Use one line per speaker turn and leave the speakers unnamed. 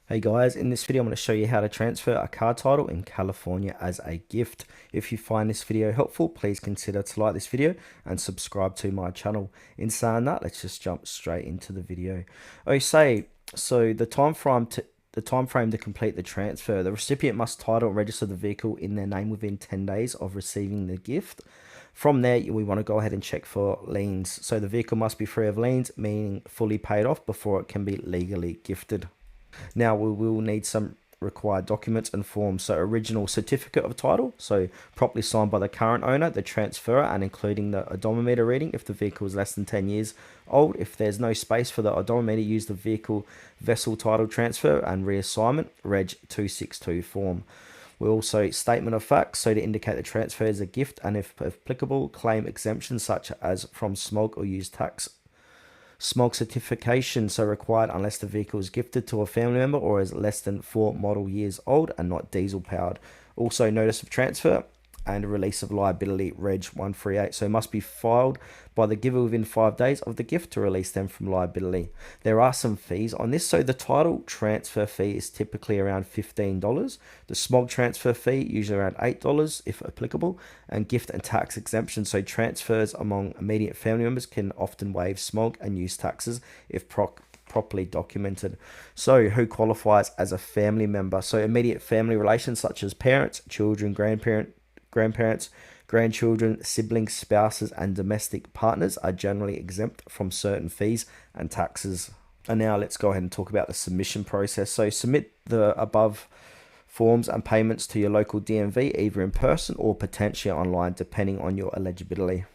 Hey guys, in this video I'm going to show you how to transfer a car title in California as a gift. If you find this video helpful, please consider to like this video and subscribe to my channel. In saying that, let's just jump straight into the video. So the time frame to complete the transfer, the recipient must title and register the vehicle in their name within 10 days of receiving the gift. From there, we want to go ahead and check for liens. So the vehicle must be free of liens, meaning fully paid off before it can be legally gifted. Now we will need some required documents and forms. So original certificate of title, so properly signed by the current owner, the transferor, and including the odometer reading if the vehicle is less than 10 years old. If there's no space for the odometer, use the vehicle vessel title transfer and reassignment Reg 262 form. We also statement of facts, so to indicate the transfer is a gift, and if applicable, claim exemptions such as from smog or use tax. Smog certification, so required unless the vehicle is gifted to a family member or is less than 4 model years old and not diesel powered. Also notice of transfer and release of liability Reg 138, so it must be filed by the giver within 5 days of the gift to release them from liability. There are some fees on this, so the title transfer fee is typically around $15, the smog transfer fee usually around $8 if applicable, and gift and tax exemption, so transfers among immediate family members can often waive smog and use taxes if properly documented. So who qualifies as a family member? So immediate family relations such as parents, children, grandparents, grandchildren, siblings, spouses, and domestic partners are generally exempt from certain fees and taxes. And now let's go ahead and talk about the submission process. So submit the above forms and payments to your local DMV, either in person or potentially online, depending on your eligibility.